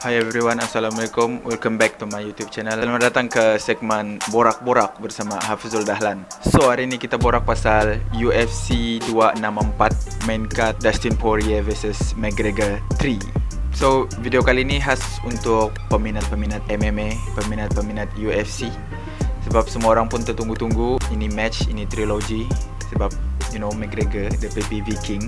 Hai everyone, Assalamualaikum. Welcome back to my YouTube channel. Selamat datang ke segmen Borak-Borak bersama Hafizul Dahlan. So, hari ni kita borak pasal UFC 264 main card Dustin Poirier vs McGregor 3. So, video kali ni khas untuk peminat-peminat MMA, peminat-peminat UFC. Sebab semua orang pun tertunggu-tunggu ini match, ini trilogy. Sebab, you know, McGregor, the PPV King.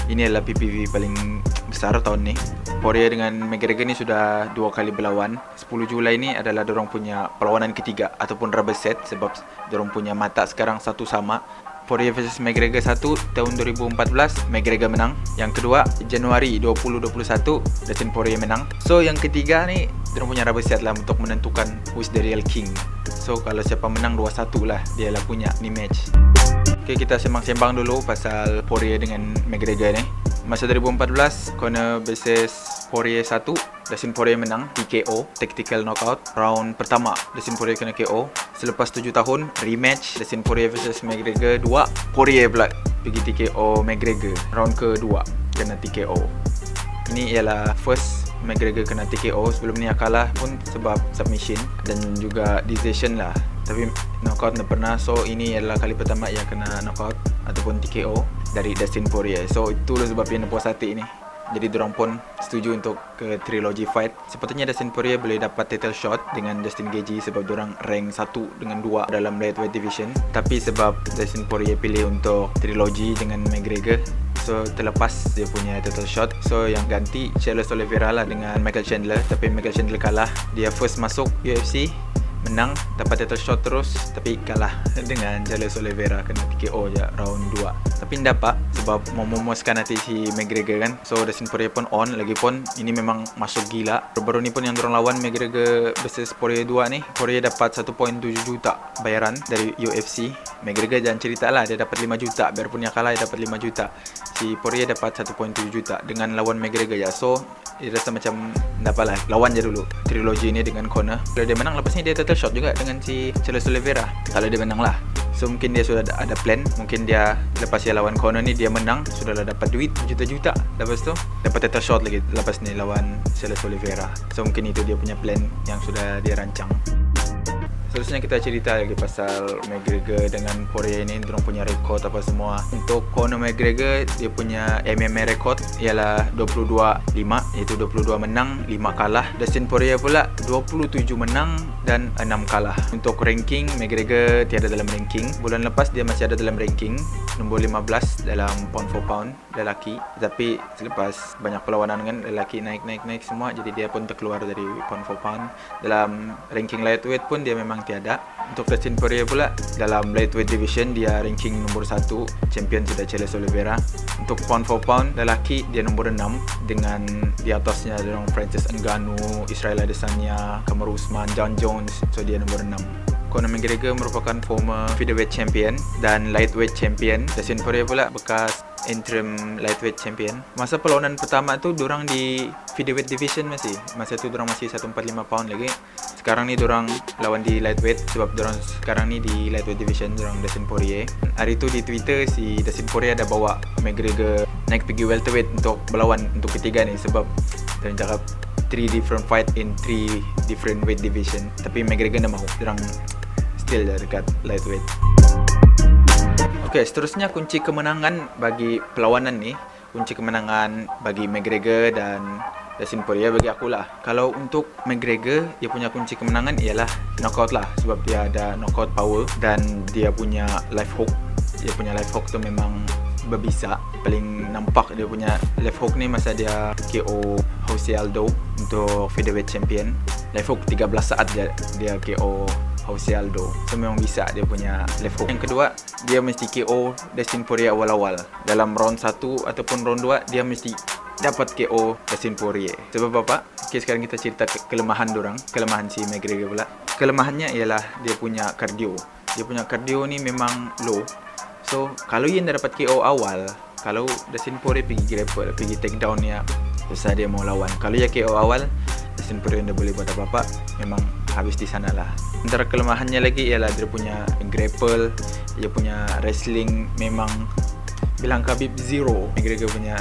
Ini adalah PPV paling besar tahun ni. Poirier dengan McGregor ni sudah 2 kali berlawan. 10 Julai ni adalah dorang punya perlawanan ketiga ataupun rubber set sebab dorang punya mata sekarang satu sama. Poirier vs McGregor 1 tahun 2014, McGregor menang. Yang kedua Januari 2021, Dustin Poirier menang. So yang ketiga ni dorang punya rubber set lah untuk menentukan who's the real king. So kalau siapa menang 2-1 lah dia lah punya ni match. Okay, kita sembang-sembang dulu pasal Poirier dengan McGregor ni. Masa 2014, Conor vs Poirier 1, Dustin Poirier menang TKO, tactical knockout. Round pertama, Dustin Poirier kena KO. Selepas 7 tahun, rematch Dustin Poirier vs McGregor 2. Poirier pula pergi TKO McGregor. Round kedua, kena TKO. Ini ialah first McGregor kena TKO. Sebelum ni kalah pun sebab submission dan juga decision lah. Tapi knockout tak pernah. So ini adalah kali pertama ia kena knockout ataupun TKO dari Dustin Poirier. So itulah sebab dia puas hati ni. Jadi diorang pun setuju untuk ke trilogy fight. Sepatutnya Dustin Poirier boleh dapat title shot dengan Justin Gaethje sebab diorang rank 1 dengan 2 dalam lightweight division. Tapi sebab Dustin Poirier pilih untuk trilogy dengan McGregor, so terlepas dia punya title shot. So yang ganti Charles Oliveira lah dengan Michael Chandler. Tapi Michael Chandler kalah. Dia first masuk UFC, menang, dapat title shot terus, tapi kalah dengan Charles Oliveira, kena TKO je round 2. Tapi dapat sebab mau memuaskan hati si McGregor kan. So Dustin Poirier pun on. Lagipun ini memang masuk gila. Baru-baru ni pun yang dorang lawan McGregor vs Poirier 2 ni, Poirier dapat 1.7 juta bayaran dari UFC. McGregor jangan cerita lah, dia dapat 5 juta. Biarpun yang kalah dia dapat 5 juta. Si Poirier dapat 1.7 juta dengan lawan McGregor je. So dia rasa macam dapatlah, lawan je dulu trilogy ni dengan Conor. Kalau dia menang, lepas ni dia title shot juga dengan si Charles Oliveira kalau dia menang lah. So mungkin dia sudah ada plan. Mungkin dia lepas dia lawan Conor ni dia menang, sudahlah dapat duit juta-juta. Lepas tu dapat title shot lagi lepas ni lawan Charles Oliveira. So mungkin itu dia punya plan yang sudah dia rancang. Seterusnya kita cerita lagi pasal McGregor dengan Poirier ni, diorang punya rekod apa semua. Untuk Conor McGregor, dia punya MMA rekod ialah 22-5, iaitu 22 menang, 5 kalah. Dustin Poirier pula 27 menang dan 6 kalah. Untuk ranking, McGregor tiada dalam ranking. Bulan lepas dia masih ada dalam ranking nombor 15 dalam pound for pound lelaki. Tapi selepas banyak perlawanan kan, lelaki naik semua, jadi dia pun terkeluar dari pound for pound. Dalam ranking lightweight pun dia memang tiada. Untuk Dustin Poirier pula dalam lightweight division dia ranking nombor 1, champion sudah Charles Oliveira. Untuk pound for pound lelaki dia nombor 6 dengan di atasnya ada Francis Ngannou, Israel Adesanya, Kamaru Usman, Jon Jones. So dia nombor 6. Conor McGregor merupakan former featherweight champion dan lightweight champion. Dustin Poirier pula bekas interim lightweight champion. Masa perlawanan pertama tu dorang di featherweight division masih. Masa tu dorang masih 145 pound lagi. Sekarang ni dorang lawan di lightweight sebab dorang sekarang ni di lightweight division, dorang Dustin Poirier. Hari tu di Twitter si Dustin Poirier ada bawa McGregor naik pergi welterweight untuk berlawan untuk ketiga ni sebab dorang cakap 3 different fight in 3 different weight division. Tapi McGregor dah mahu, dorang still dekat lightweight. Okay, seterusnya kunci kemenangan bagi perlawanan ni. Kunci kemenangan bagi McGregor dan Dustin Poirier bagi akulah. Kalau untuk McGregor, dia punya kunci kemenangan ialah knockout lah. Sebab dia ada knockout power dan dia punya left hook. Dia punya left hook tu memang berbisa. Paling nampak dia punya left hook ni masa dia KO Jose Aldo untuk featherweight champion. Left hook 13 saat dia KO Jose Aldo. So memang bisa dia punya left hook. Yang kedua, dia mesti KO Dustin Poirier awal-awal. Dalam round 1 ataupun round 2 dia mesti dapat KO Dustin Poirier. Sebab apa? Okay, sekarang kita cerita kelemahan dorang. Kelemahan si McGregor pula. Kelemahannya ialah dia punya cardio. Dia punya cardio ni memang low. So kalau dia dah dapat KO awal, kalau Dustin Poirier pergi grapple, pergi takedown dia, susah dia mau lawan. Kalau dia KO awal, Dustin Poirier dah boleh buat apa-apa, memang habis di sana lah. Antara kelemahannya lagi ialah dia punya grapple, dia punya wrestling memang bilang Khabib zero. McGregor punya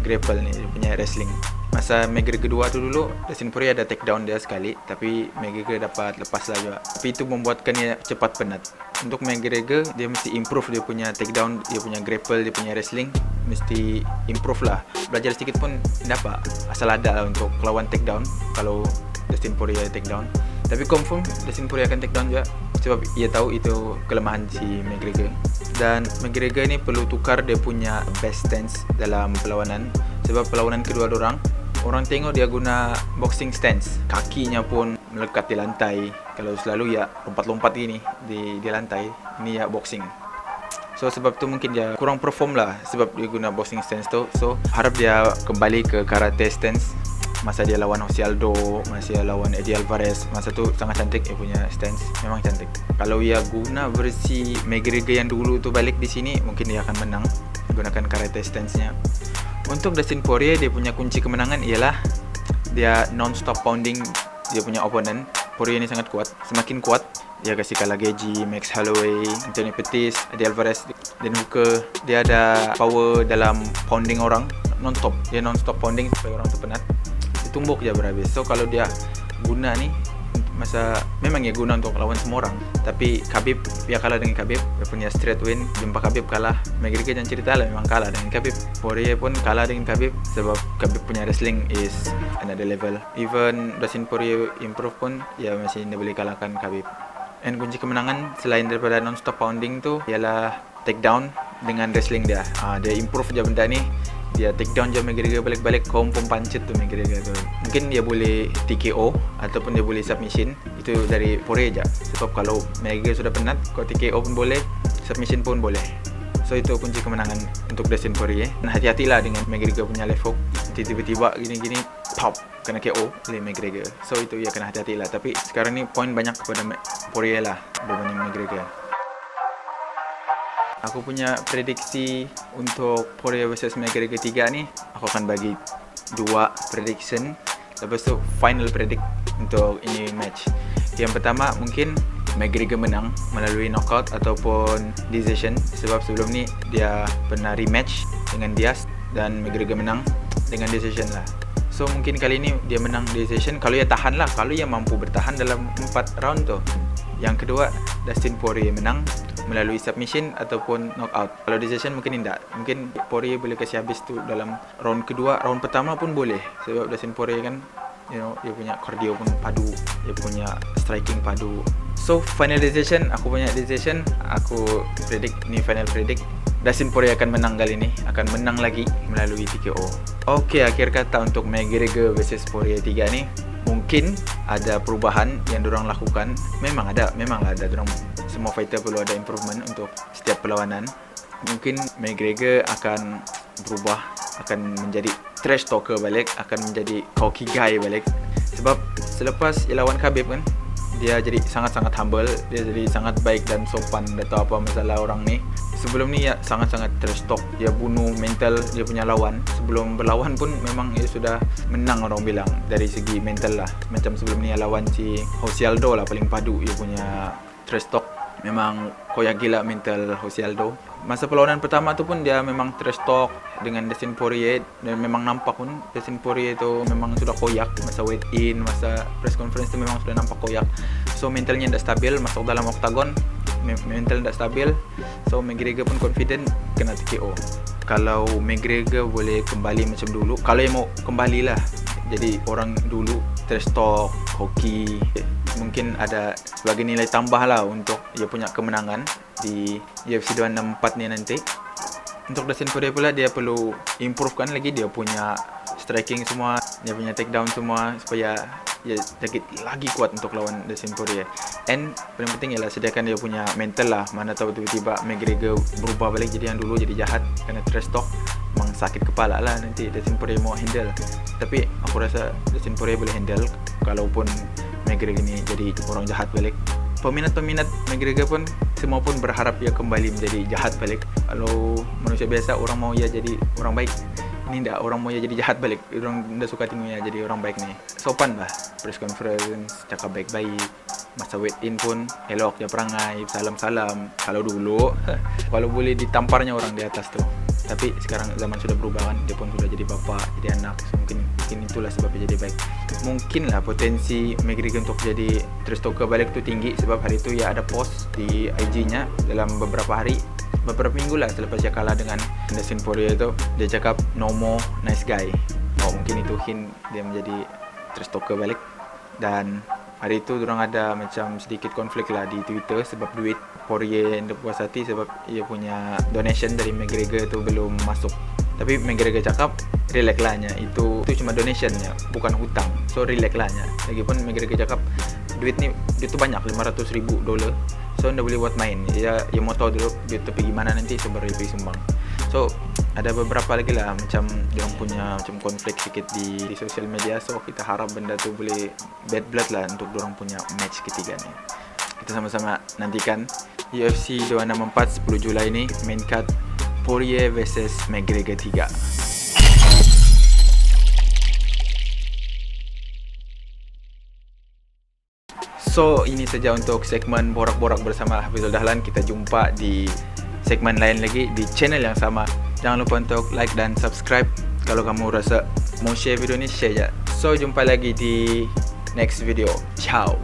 grapple ni, dia punya wrestling Masa McGregor kedua tu dulu, Dustin Poirier ada takedown dia sekali, tapi McGregor dapat lepas lah juga. Tapi itu membuatkan dia cepat penat. Untuk McGregor, dia mesti improve dia punya takedown, dia punya grapple, dia punya wrestling mesti improve lah. Belajar sedikit pun dapat, asal ada lah untuk lawan takedown kalau Dustin Poirier takedown. Tapi confirm Dustin Poirier akan takedown juga, sebab ia tahu itu kelemahan si McGregor. Dan McGregor ni perlu tukar dia punya best stance dalam perlawanan, sebab perlawanan kedua orang tengok dia guna boxing stance, kakinya pun melekat di lantai. Kalau selalu ya lompat-lompat gini di lantai, ini ya boxing. So sebab tu mungkin dia kurang perform lah, sebab dia guna boxing stance tu. So harap dia kembali ke karate stance. Masa dia lawan Jose Aldo, masa dia lawan Eddie Alvarez, masa tu sangat cantik dia punya stance, memang cantik. Kalau ia guna versi McGregor yang dulu tu balik di sini, mungkin dia akan menang gunakan karate stance-nya. Untuk Dustin Poirier, dia punya kunci kemenangan ialah dia non-stop pounding dia punya opponent. Poirier ni sangat kuat, semakin kuat dia kasih kalah Gaethje, Max Holloway, Anthony Pettis, Eddie Alvarez, dan Hooker. Dia ada power dalam pounding orang non-stop. Dia non-stop pounding sampai orang tu penat. Tumbuk je berhabis. So kalau dia guna ni, masa memang dia guna untuk lawan semua orang. Tapi Khabib, dia kalah dengan Khabib, dia punya straight win. Jumpa Khabib kalah, McGregor jangan cerita lah, memang kalah dengan Khabib. Poirier pun kalah dengan Khabib, sebab Khabib punya wrestling is another level. Even Dustin Poirier improve pun, dia masih boleh kalahkan Khabib. And kunci kemenangan selain daripada non-stop pounding tu ialah takedown dengan wrestling dia. Dia improve je benda ni. Dia takedown je McGregor balik-balik, confirm pancit tu McGregor tu. Mungkin dia boleh TKO ataupun dia boleh submission. Itu dari Poirier je. Sebab kalau McGregor sudah penat, kalau TKO pun boleh, submission pun boleh. So itu kunci kemenangan untuk Dustin Poirier. Dan hati-hatilah dengan McGregor punya left hook. Tiba-tiba gini-gini pop, kena KO oleh McGregor. So itu ia kena hati-hatilah. Tapi sekarang ni point banyak kepada Poirier lah berbanding McGregor. Aku punya prediksi untuk Poirier vs McGregor 3 ni, aku akan bagi 2 prediction. Lepas tu final predict untuk ini match. Yang pertama mungkin McGregor menang melalui knockout ataupun decision, sebab sebelum ni dia pernah rematch dengan Diaz dan McGregor menang dengan decision lah. So mungkin kali ni dia menang decision, kalau ia tahan lah, kalau ia mampu bertahan dalam 4 round tu. Yang kedua, Dustin Poirier menang melalui submission ataupun knockout. Kalau decision mungkin tidak. Mungkin Poirier boleh kasih habis tu dalam round kedua. Round pertama pun boleh, sebab Dustin Poirier kan, dia punya cardio pun padu, dia punya striking padu. So final decision, aku punya decision, aku predict ni final predict, Dustin Poirier akan menang kali ni, akan menang lagi melalui TKO. Okey, akhir kata untuk McGregor vs Poirier 3 ni, mungkin ada perubahan yang diorang lakukan. Memanglah ada diorang, semua fighter perlu ada improvement untuk setiap perlawanan. Mungkin McGregor akan berubah, akan menjadi trash talker balik, akan menjadi cocky guy balik. Sebab selepas dia lawan Khabib kan, dia jadi sangat-sangat humble, dia jadi sangat baik dan sopan, tak tahu apa masalah orang ni. Sebelum ni ya sangat-sangat trash talk, dia bunuh mental dia punya lawan. Sebelum berlawan pun memang dia sudah menang, orang bilang, dari segi mental lah. Macam sebelum ni dia lawan si Jose Aldo lah, paling padu dia punya trash talk. Memang koyak gila mental Jose Aldo. Masa perlawanan pertama tu pun dia memang trash talk dengan Dustin Poirier, dan memang nampak pun Dustin Poirier tu memang sudah koyak. Masa weigh in, masa press conference tu memang sudah nampak koyak. So mentalnya tak stabil, masuk dalam oktagon mental tak stabil. So McGregor pun confident kena TKO. Kalau McGregor boleh kembali macam dulu, kalau dia mau kembalilah jadi orang dulu, trash talk, hoki, mungkin ada sebagai nilai tambah lah untuk dia punya kemenangan di UFC 264 ni nanti. Untuk Dustin Poirier pula, dia perlu improvekan lagi dia punya striking semua, dia punya takedown semua, supaya dia jadi lagi kuat untuk lawan Dustin Poirier. And paling penting ialah sediakan dia punya mental lah. Mana tahu tiba-tiba McGregor berubah balik jadi yang dulu, jadi jahat kerana trash talk. Memang sakit kepala lah nanti Dustin Poirier mau handle. Tapi aku rasa Dustin Poirier boleh handle kalaupun McGregor ni jadi orang jahat balik. Peminat-peminat McGregor pun semua pun berharap dia kembali menjadi jahat balik. Kalau manusia biasa, orang mau ia jadi orang baik. Ini tidak, orang mau ia jadi jahat balik. Orang tidak suka tengok ia jadi orang baik ni. Sopan lah, press conference, cakap baik-baik. Masa weigh in pun elok dia perangai, salam-salam. Kalau dulu kalau boleh ditamparnya orang di atas tu. Tapi sekarang zaman sudah berubah kan, dia pun sudah jadi bapa, jadi anak. So mungkin mungkin itulah sebabnya jadi baik. Mungkin lah potensi McGregor untuk jadi trash talker balik tu tinggi, sebab hari tu ya ada post di IG-nya dalam beberapa minggu lah selepas dia kalah dengan Dustin Poirier itu, dia cakap no more nice guy. Mungkin itu hint dia menjadi trash talker balik. Dan hari itu diorang ada macam sedikit konflik lah di Twitter sebab duit Poirier yang puas hati sebab ia punya donation dari McGregor tu belum masuk. Tapi McGregor cakap relax lah nya, itu cuma donationnya, bukan hutang. So relax lah nya. Lagipun McGregor cakap duit tu banyak, $500,000. So anda boleh buat main. Dia mau tahu dulu duit tu pergi mana nanti, so baru dia pergi sumbang. So ada beberapa lagi lah macam dia punya macam konflik sikit di sosial media. So kita harap benda tu boleh bad blood lah untuk diorang punya match ketiga ni. Kita sama-sama nantikan UFC 264 10 Julai ni, main card Poirier vs McGregor 3. So ini saja untuk segmen borak-borak bersama Hafizul Dahlan. Kita jumpa di segmen lain lagi di channel yang sama. Jangan lupa untuk like dan subscribe. Kalau kamu rasa mau share video ni, share je. So jumpa lagi di next video. Ciao.